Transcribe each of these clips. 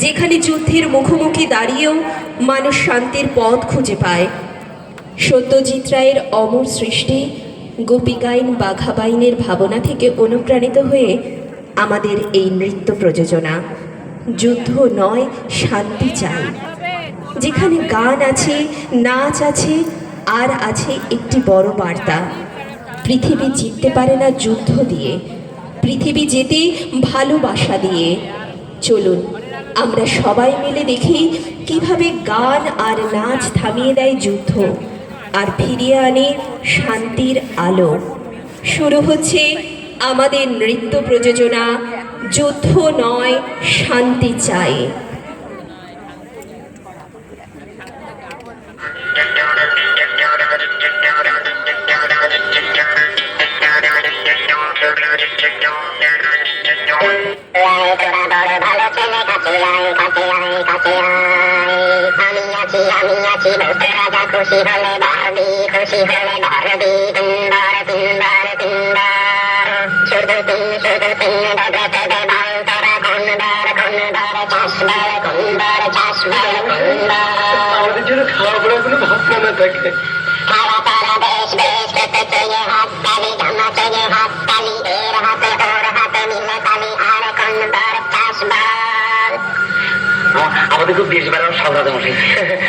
যেখানে যুদ্ধের মুখোমুখি দাঁড়িয়েও মানুষ শান্তির পথ খুঁজে পায়। সত্যজিৎ রায়ের অমর সৃষ্টি গোপীগাইন বাঘাবাইনের ভাবনা থেকে অনুপ্রাণিত হয়ে আমাদের এই নৃত্য প্রযোজনা। যুদ্ধ নয়, শান্তি চাই। যেখানে গান আছে, নাচ আছে, আর আছে একটি বড় বার্তা। পৃথিবী জিততে পারে না যুদ্ধ দিয়ে, পৃথিবী জেতে ভালোবাসা দিয়ে। চলুন আমরা সবাই মিলে দেখি কিভাবে গান আর নাচ থামিয়ে দেয় যুদ্ধ আর ফিরিয়ে আনে শান্তির আলো। শুরু হচ্ছে আমাদের নৃত্য প্রযোজনা যুদ্ধ নয়, শান্তি চাই। খুশি হলে বাড়বি, খুশি হলে বাড়বি, তিনবার তিনবার তিনবার, শুধু তিন বাজে তোদের বাল তোরা কোনবার কোনবার চাষবার, কোনবার চাষবার, কোনবার আমাদের জন্য খাওয়া পড়া কোনো ভাবনা না থাকে। তারা তারা বেশ বেশ খেতে চেয়ে হাত তালি, জামা চেয়ে হাত তালি, এর হাতে ওর হাতে মিলে তালি, আর কোনবার চাষবার। আমাদের খুব বেশ বেড়ানো সাবধানে বসে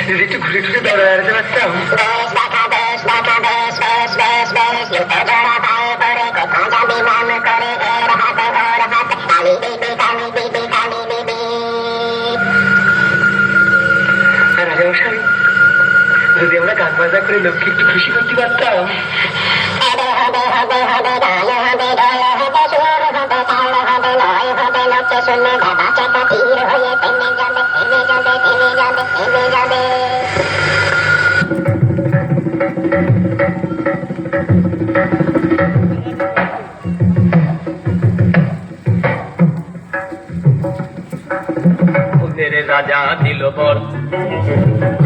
যদি একটু ঘুরে ঘুরে বেড়াতে পারতাম। বেশ দেখা বেশ দেখা বেশ বেশ বেশ বেশ জুতো জোড়া পায়ে পরে কোথা যাবি মন করে, এর হাতে ওর হাতে তালি দিবি তালি দিবি তালি দিবি। রাজামশাই, যদি আমরা গান বাজনা করে লোককে একটু খুশি করতে পারতাম। হবে হবে হবে হবে, গায়ে হবে গায়ে হবে, সুর হবে তাল হবে, লয় হবে, লোকে শুনে গাবা চাকা তীর হয়ে থেমে যাবে থেমে যাবে থেমে যাবে থেমে যাবে। ওদের রাজা দিল বর,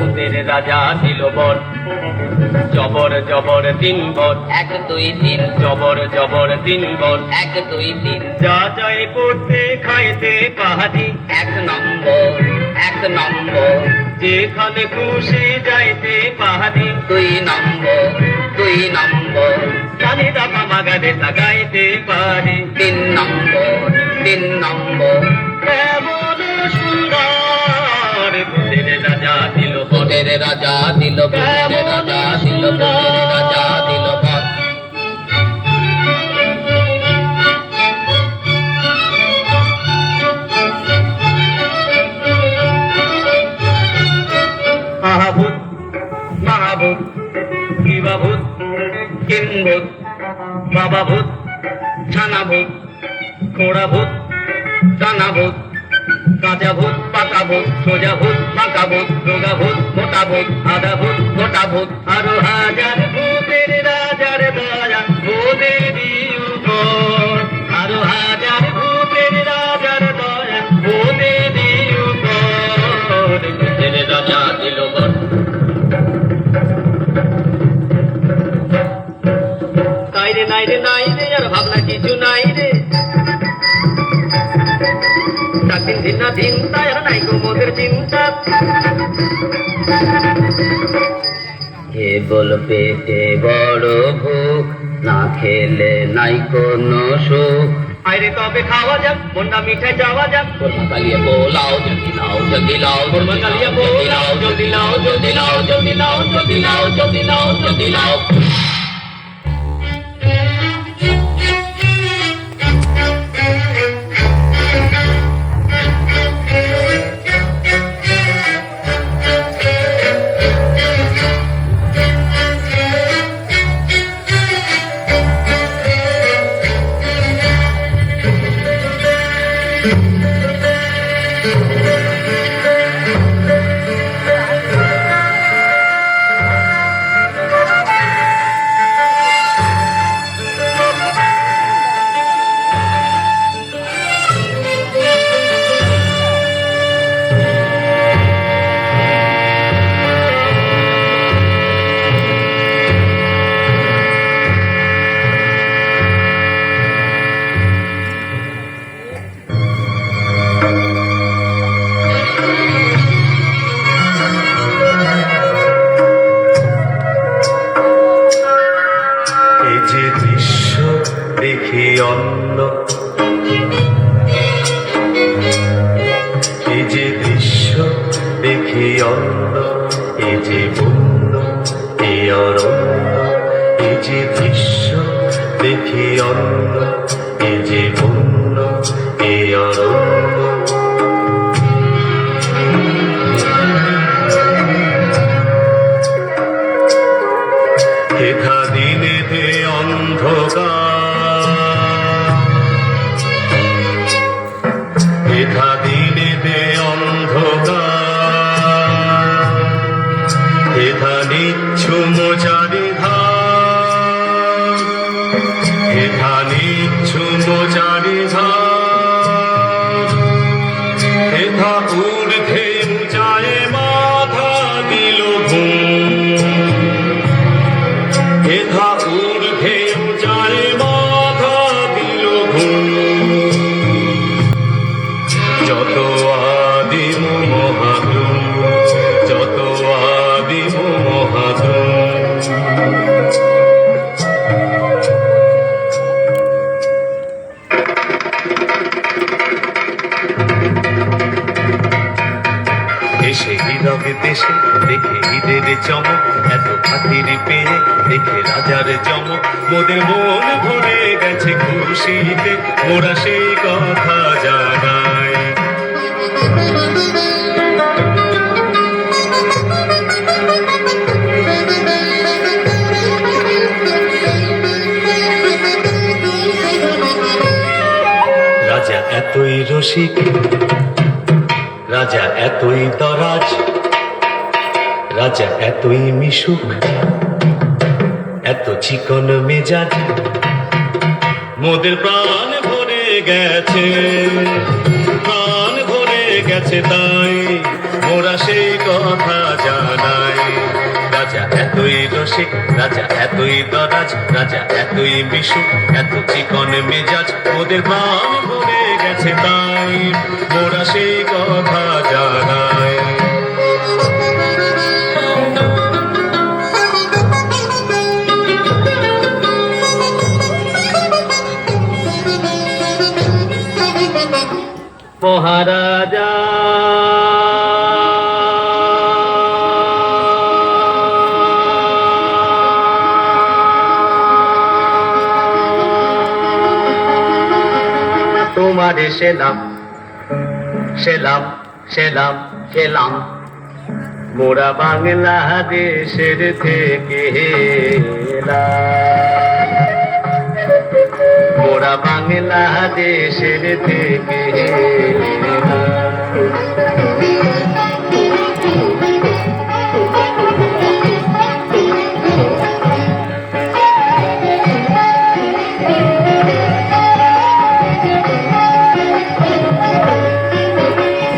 ওদের রাজা দিল বর, জবর জবর তিন বর, এক দুই তিন, জবর জবর তিন বর, এক দুই তিন, যা যায় পড়তে খাইতে পাহাড়ি, এক নম্বর এক নম্বর, যেখানে খুশি যাইতে পাহাড়ি, দুই নম্বর দুই নম্বর, জানি দামা মাগারে গাইতে পারি, তিন নম্বর তিন নম্বর। কেমন সুন্দর ভূতের রাজা দিল, ভূতের রাজা দিল, ভূতের রাজা দিল, ভূতের রাজা দিল বর। মহাভূত মহাভূত, কিবাভূত কিংভূত, বাবাভূত ছানাভূত, খোড়াভূত দানাভূত, কাঁচাভূত পাকাভূত, সোজাভূত পাকাভূত, রোগাভূত মোটাভূত, আধাভূত গোটাভূত, আরো হাজার ভূতের রাজার দয়া ওদের উপর, আরো হাজার ভূতের রাজার দয়া ওদের উপর। ভূতের রাজা দিল বর, নাই রে নাই রে নাই রে, আর ভাবনা কিছু নাই রে, দিন দিন না দিন তাই আর নাই গো মোদের চিন্তা। কেবল পেটে বড় ভোগ, না খেলে নাই কোনো সুখ। আইরে তবে খাওয়া যাক, মনটা মিঠাই যাওয়া যাক, কোরমা কালিয়ে পোলাও জলদি লাও জলদি লাও, কোরমা কালিয়ে পোলাও জলদি লাও জলদি লাও জলদি লাও জলদি লাও জলদি লাও জলদি লাও। দেখি অন্য এ যে বন্য এ অরণ্য এ যে দৃশ্য দেখি অন্য এ যে বন্য এ অরণ্য হেথা দিনেতে অন্ধকার হেথা দিনেতে অন্ধকার হেথা নিচ্ছুম চারিধার হেথা নিচ্ছুম চারিধার হেথা ঊর্ধ্বে উঁচায় মাথা দিল ঘুম হেথা ঊর্ধ্বে উঁচায় মাথা দিল ঘুম যত আদিম মহাদ্রুম যত আদিম মহাদ্রুম দেশে হীরক দেশে দেখে হীরের চমক এত খাতির পেয়ে দেখে রাজার চমক মোদের মন ভরে গেছে খুশিতে মোরা সেই কথা জানাই রাজা এতই রসিক রাজা এতই দরাজ রাজা এতই মিশুক এত চিকন মেজাজ মোদের প্রাণ ভরে গেছে প্রাণ ভরে গেছে তাই মোরা সেই কথা জানাই রাজা এতই রসিক রাজা এতই দরাজ রাজা এতই মিশুক এত চিকন মেজাজ মোদের প্রাণ ভরে গেছে তাই মোরা সেই কথা জানাই মহারাজা তোমারে সেলাম সেলাম সেলাম সেলাম মোরা বাংলাদেশের থেকে এলাম মোরা বাংলাদেশের থেকে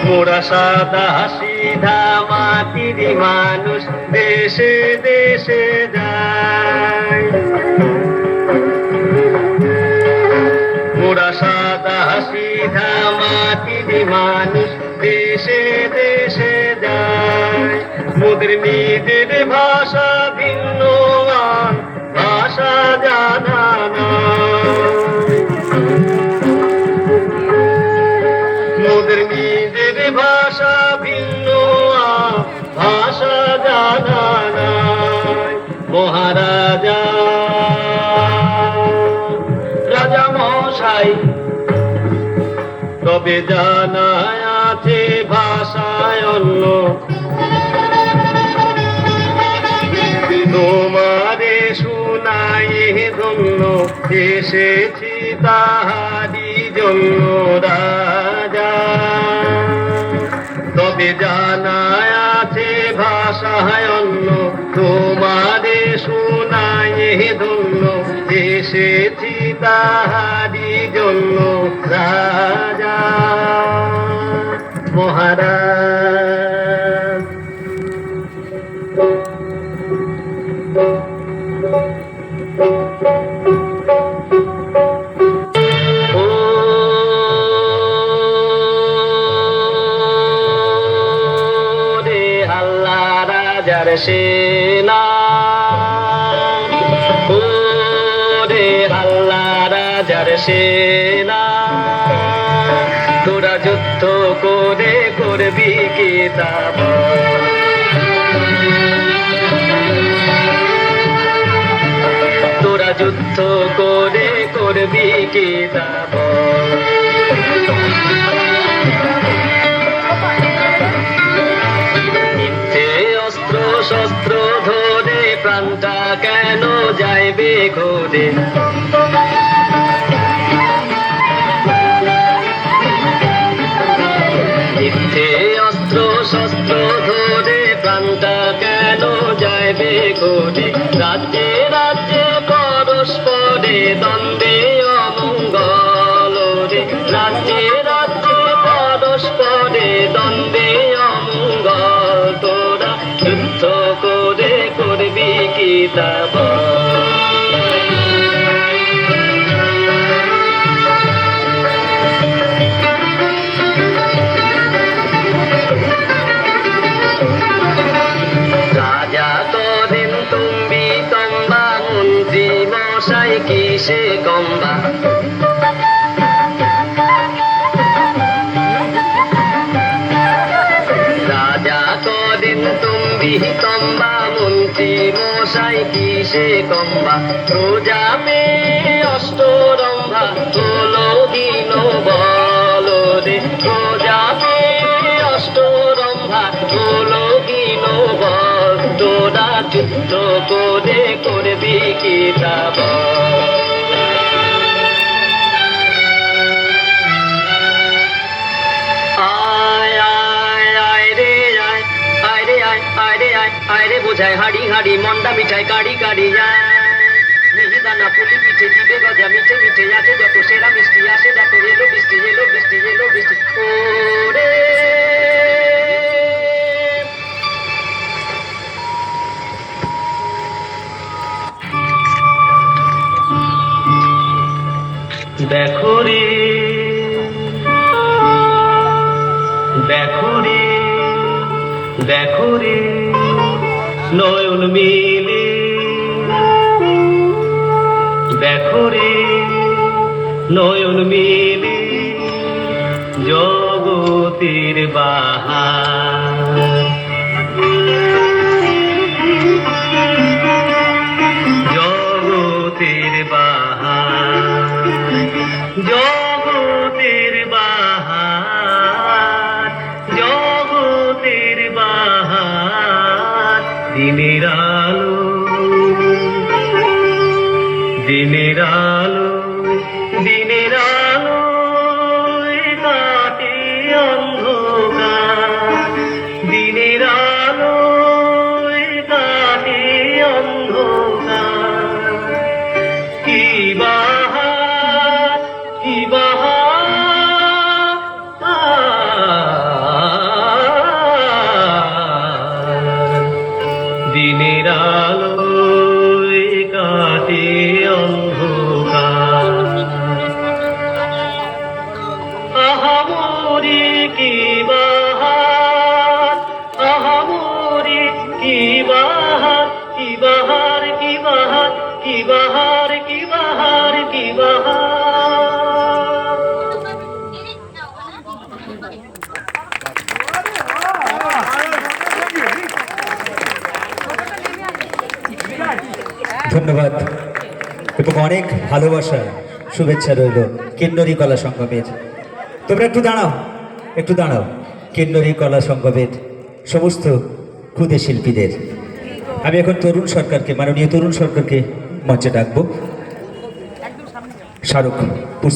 মোরা সাদা সিধা মাটির মানুষ দেশে দেশে যায় মোরা সাদা সিধা মাটির মানুষ দেশে দেশে যায় মোদের নিজের ভাষা ভিন্ন ভাষা জানা নাই মোদের নিজের ভাষা ভিন্ন ভাষা জানা নাই মহারাজা রাজা মশাই তবে জানা আছে ভাষায় অন্য তোমারে শুনাই ধন্য এসেছি তাহারি জন্য রাজা তবে জানা আছে ভাষায় অন্য তোমারে শুনাই ধন্য এসেছি তাহারি জন্য রাজা মহারাজ রাজার সেনা ওরে আল্লাহ রাজার সেনা তোরা যুদ্ধ করে করবি কি তা বল। তোরা যুদ্ধ করে করবি কি তা বল। মিথ্যে অস্ত্র শস্ত্র ধরে প্রাণটা কেন যাইবে ঘরে। মিথ্যে অস্ত্র শস্ত্র ধরে প্রাণটা কেন যাইবে ঘরে। রাজ্যে রাজ্যে পরস্পরে দ্বন্দ্বে অমঙ্গল রে। রাজ্যে রাজ্যে পরস্পরে দ্বন্দ্বে অমঙ্গল। তোরা যুদ্ধ করে করবি কি তা বল। রাজা করেন তুমি তম্বা মন্ত্রী মশাই কিসে কম্বা। রাজা করেন তুমি তম্বা মন্ত্রী মশাই কিসে কম্বা। প্রজা পেয়ে অষ্টরম্ভা হলো দীন বল রে। প্রজা পেয়ে অষ্টরম্ভা হলো দীন বল। তোরা যুদ্ধ করে করবি কি তা বল। আয় আয় আয় রে আয়, আয় রে আয়, আয় রে আয়, আয় রে বোঝায় হাড়ি হাড়ি মন্ডা মিঠাই কাড়ি কাড়ি আয়। মিহিদানা পুলি পিঠে দিবে গজা মিঠে মিঠে আছে যত সেরা মিষ্টি আসে দেখো এলো বৃষ্টি এলো বৃষ্টি এলো বৃষ্টি। ওরে দেখো রে দেখো রে দেখো রে নয়ন মিলে। দেখো রে নয়ন মিলে জগতের বাহার। জগতের বাহার জগতের বাহার জগতের বাহার। দিনের আলো দিনের আলো দিনের আলো কাটে অন্ধকার। দিনের আলো কাটে অন্ধকার। কি বাহার কি বাহার। দিনের আলো কাটে অন্ধকার। আহামরি কি বাহার আহামরি কি বাহার। কি বাহার কি বাহার কি বাহার কি বাহার কি বাহার। ধন্যবাদ এবং অনেক ভালোবাসা শুভেচ্ছা রইল কিন্নরি কলা সংগমের। তোমরা একটু দাঁড়াও একটু দাঁড়াও। কিন্নরি কলা সংগমের সমস্ত ক্ষুদে শিল্পীদের আমি এখন তরুণ সরকারকে মাননীয় তরুণ সরকারকে মঞ্চে ডাকবো। শাহরুখ